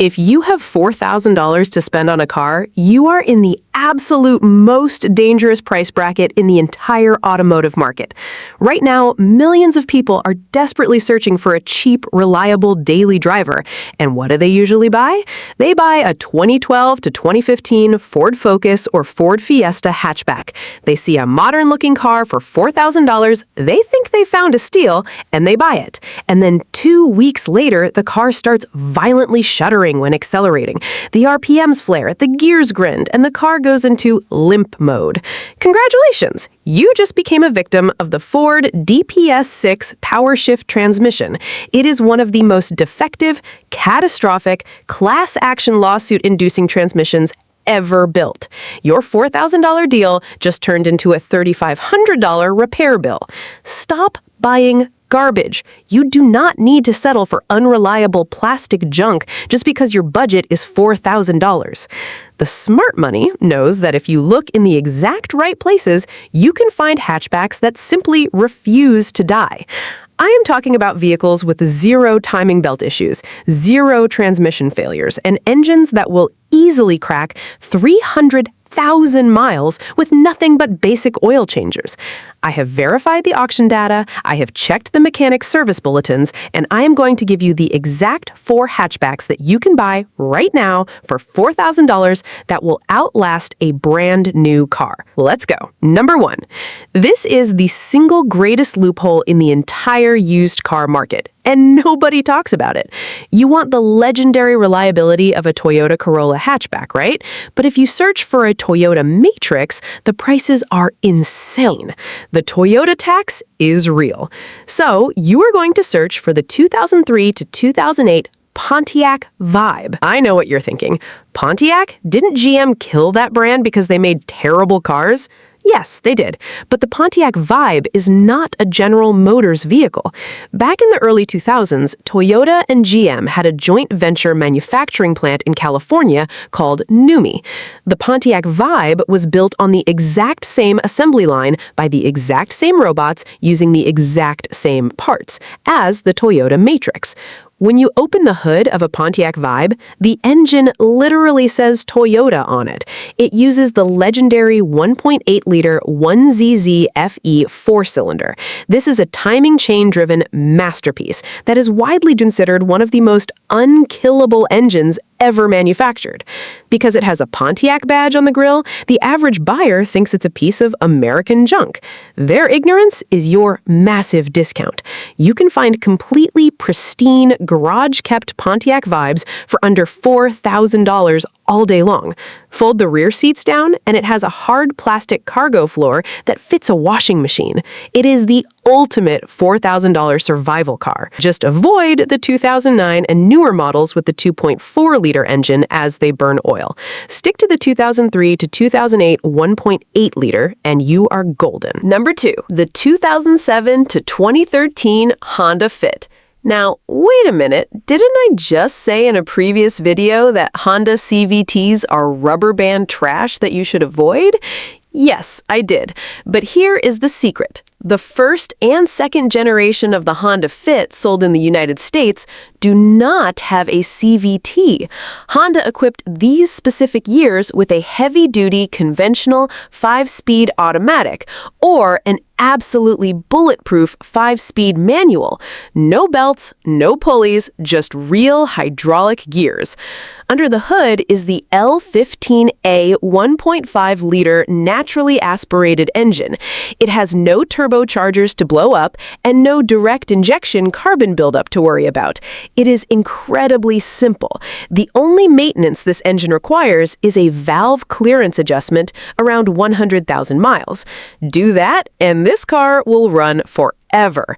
If you have $4,000 to spend on a car, you are in the absolute most dangerous price bracket in the entire automotive market. Right now, millions of people are desperately searching for a cheap, reliable daily driver. And what do they usually buy? They buy a 2012 to 2015 Ford Focus or Ford Fiesta hatchback. They see a modern-looking car for $4,000, they think they found a steal, and they buy it. And then 2 weeks later, the car starts violently shuddering when accelerating. The RPMs flare, the gears grind, and the car goes into limp mode. Congratulations! You just became a victim of the Ford DPS6 Powershift transmission. It is one of the most defective, catastrophic, class action lawsuit-inducing transmissions ever built. Your $4,000 deal just turned into a $3,500 repair bill. Stop buying garbage. You do not need to settle for unreliable plastic junk just because your budget is $4,000. The smart money knows that if you look in the exact right places, you can find hatchbacks that simply refuse to die. I am talking about vehicles with zero timing belt issues, zero transmission failures, and engines that will easily crack 300,000 miles with nothing but basic oil changers. I have verified the auction data, I have checked the mechanic service bulletins, and I am going to give you the exact 4 hatchbacks that you can buy right now for $4,000 that will outlast a brand new car. Let's go. Number 1. This is the single greatest loophole in the entire used car market, and nobody talks about it. You want the legendary reliability of a Toyota Corolla hatchback, right? But if you search for a Toyota Matrix, the prices are insane. The Toyota tax is real. So you are going to search for the 2003 to 2008 Pontiac Vibe. I know what you're thinking. Pontiac? Didn't GM kill that brand because they made terrible cars? Yes, they did. But the Pontiac Vibe is not a General Motors vehicle. Back in the early 2000s, Toyota and GM had a joint venture manufacturing plant in California called NUMMI. The Pontiac Vibe was built on the exact same assembly line by the exact same robots using the exact same parts as the Toyota Matrix. When you open the hood of a Pontiac Vibe, the engine literally says Toyota on it. It uses the legendary 1.8-liter 1ZZ FE 4-cylinder. This is a timing chain-driven masterpiece that is widely considered one of the most unkillable engines ever manufactured. Because it has a Pontiac badge on the grille, the average buyer thinks it's a piece of American junk. Their ignorance is your massive discount. You can find completely pristine, garage-kept Pontiac Vibes for under $4,000 all day long. Fold the rear seats down, and it has a hard plastic cargo floor that fits a washing machine. It is the ultimate $4,000 survival car. Just avoid the 2009 and newer models with the 2.4-liter engine as they burn oil. Stick to the 2003 to 2008 1.8-liter, and you are golden. Number 2, the 2007 to 2013 Honda Fit. Now, wait a minute, didn't I just say in a previous video that Honda CVTs are rubber band trash that you should avoid? Yes, I did. But here is the secret. The first and second generation of the Honda Fit sold in the United States do not have a CVT. Honda equipped these specific years with a heavy-duty conventional 5-speed automatic or an absolutely bulletproof 5-speed manual. No belts, no pulleys, just real hydraulic gears. Under the hood is the L15A 1.5-liter naturally aspirated engine. It has no turbochargers to blow up and no direct injection carbon buildup to worry about. It is incredibly simple. The only maintenance this engine requires is a valve clearance adjustment around 100,000 miles. Do that, and this car will run forever.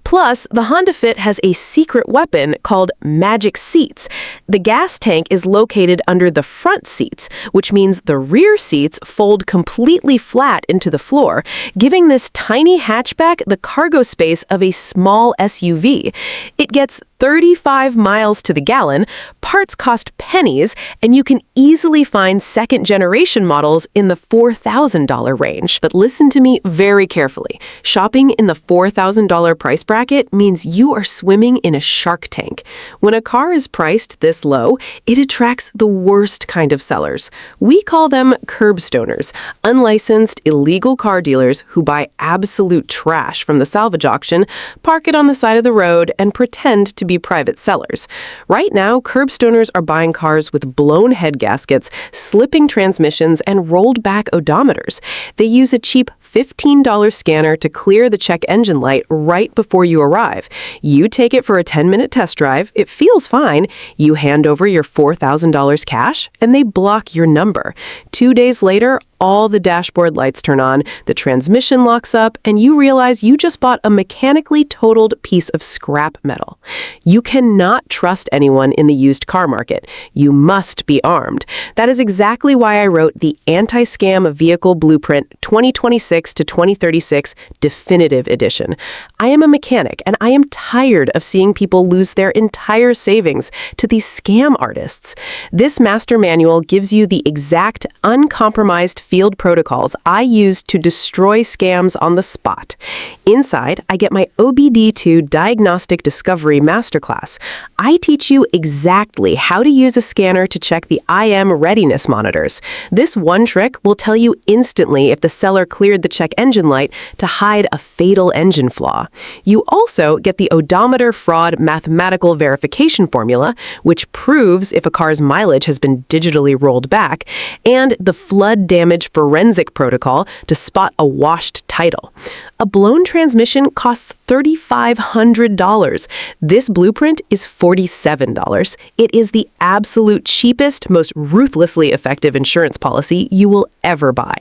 Plus, the Honda Fit has a secret weapon called magic seats. The gas tank is located under the front seats, which means the rear seats fold completely flat into the floor, giving this tiny hatchback the cargo space of a small SUV. It gets 35 miles to the gallon, parts cost pennies, and you can easily find second-generation models in the $4,000 range. But listen to me very carefully. Shopping in the $4,000 price bracket means you are swimming in a shark tank. When a car is priced this low, it attracts the worst kind of sellers. We call them curbstoners, unlicensed, illegal car dealers who buy absolute trash from the salvage auction, park it on the side of the road, and pretend to be private sellers. Right now, curbstoners are buying cars with blown head gaskets, slipping transmissions, and rolled back odometers. They use a cheap $15 scanner to clear the check engine light right before you arrive. You take it for a 10-minute test drive, it feels fine, you hand over your $4,000 cash, and they block your number. 2 days later, all the dashboard lights turn on, the transmission locks up, and you realize you just bought a mechanically totaled piece of scrap metal. You cannot trust anyone in the used car market. You must be armed. That is exactly why I wrote the Anti-Scam Vehicle Blueprint 2026 to 2036 Definitive Edition. I am a mechanic, and I am tired of seeing people lose their entire savings to these scam artists. This master manual gives you the exact, uncompromised field protocols I use to destroy scams on the spot. Inside, I get my OBD2 Diagnostic Discovery Masterclass. I teach you exactly how to use a scanner to check the IM readiness monitors. This one trick will tell you instantly if the seller cleared the check engine light to hide a fatal engine flaw. You also get the odometer fraud mathematical verification formula, which proves if a car's mileage has been digitally rolled back, and the flood damage forensic protocol to spot a washed title. A blown transmission costs $3,500. This blueprint is $47. It is the absolute cheapest, most ruthlessly effective insurance policy you will ever buy.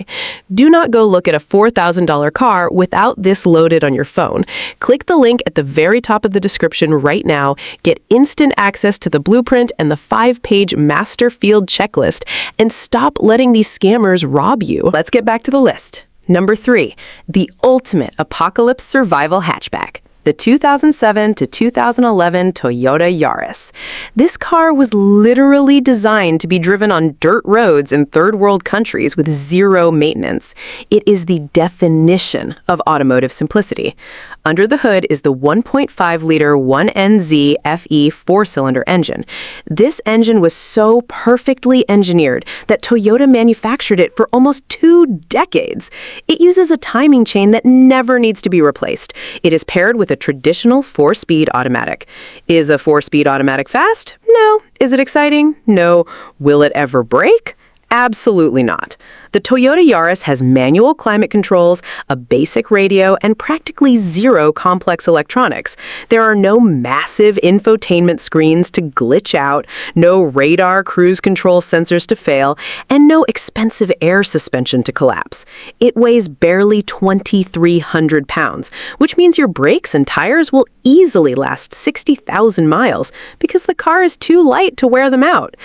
Do not go look at a $4,000 car without this loaded on your phone. Click the link at the very top of the description right now, get instant access to the blueprint and the 5-page master field checklist, and stop letting these scammers rob you. Let's get back to the list. Number 3, the ultimate apocalypse survival hatchback. The 2007 to 2011 Toyota Yaris. This car was literally designed to be driven on dirt roads in third world countries with zero maintenance. It is the definition of automotive simplicity. Under the hood is the 1.5-liter 1NZ FE 4-cylinder engine. This engine was so perfectly engineered that Toyota manufactured it for almost 2 decades. It uses a timing chain that never needs to be replaced. It is paired with a traditional 4-speed automatic. Is a 4-speed automatic fast? No. Is it exciting? No. Will it ever break? Absolutely not. The Toyota Yaris has manual climate controls, a basic radio, and practically zero complex electronics. There are no massive infotainment screens to glitch out, no radar cruise control sensors to fail, and no expensive air suspension to collapse. It weighs barely 2,300 pounds, which means your brakes and tires will easily last 60,000 miles because the car is too light to wear them out.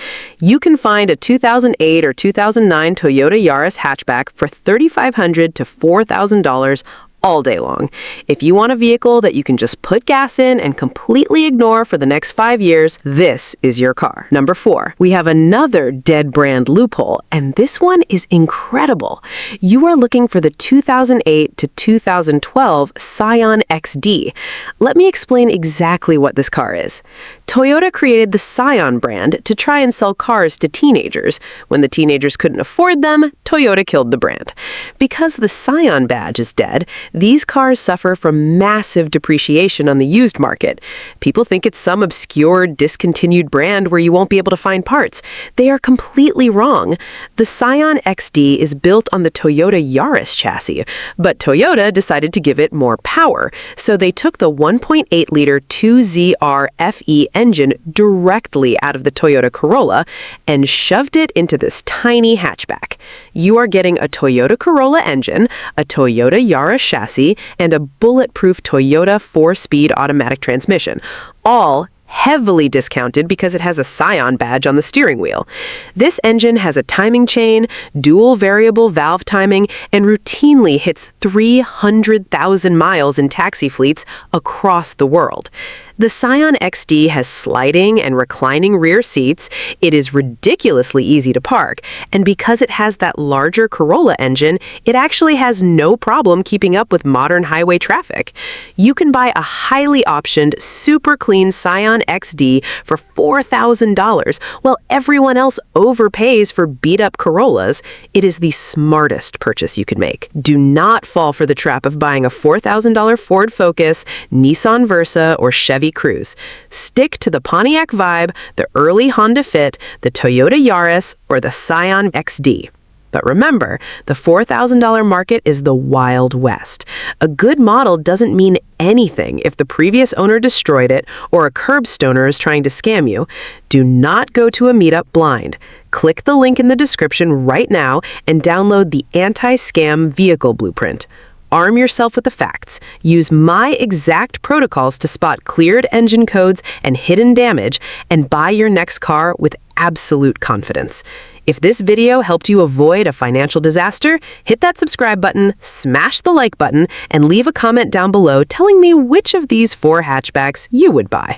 You can find a 2008 or 2009 Toyota Yaris hatchback for $3,500 to $4,000 all day long. If you want a vehicle that you can just put gas in and completely ignore for the next 5 years, this is your car. Number 4, we have another dead brand loophole, and this one is incredible. You are looking for the 2008 to 2012 Scion XD. Let me explain exactly what this car is. Toyota created the Scion brand to try and sell cars to teenagers. When the teenagers couldn't afford them, Toyota killed the brand. Because the Scion badge is dead, these cars suffer from massive depreciation on the used market. People think it's some obscure, discontinued brand where you won't be able to find parts. They are completely wrong. The Scion XD is built on the Toyota Yaris chassis, but Toyota decided to give it more power, so they took the 1.8-liter 2ZR FE engine directly out of the Toyota Corolla and shoved it into this tiny hatchback. You are getting a Toyota Corolla engine, a Toyota Yaris chassis, and a bulletproof Toyota 4-speed automatic transmission, all heavily discounted because it has a Scion badge on the steering wheel. This engine has a timing chain, dual variable valve timing, and routinely hits 300,000 miles in taxi fleets across the world. The Scion XD has sliding and reclining rear seats, it is ridiculously easy to park, and because it has that larger Corolla engine, it actually has no problem keeping up with modern highway traffic. You can buy a highly optioned, super clean Scion XD for $4,000, while everyone else overpays for beat-up Corollas. It is the smartest purchase you could make. Do not fall for the trap of buying a $4,000 Ford Focus, Nissan Versa, or Chevy Cruze. Stick to the Pontiac Vibe, the early Honda Fit, the Toyota Yaris, or the Scion XD. But remember, the $4,000 market is the Wild West. A good model doesn't mean anything if the previous owner destroyed it or a curbstoner is trying to scam you. Do not go to a meetup blind. Click the link in the description right now and download the Anti-Scam Vehicle Blueprint. Arm yourself with the facts. Use my exact protocols to spot cleared engine codes and hidden damage, and buy your next car with absolute confidence. If this video helped you avoid a financial disaster, hit that subscribe button, smash the like button, and leave a comment down below telling me which of these 4 hatchbacks you would buy.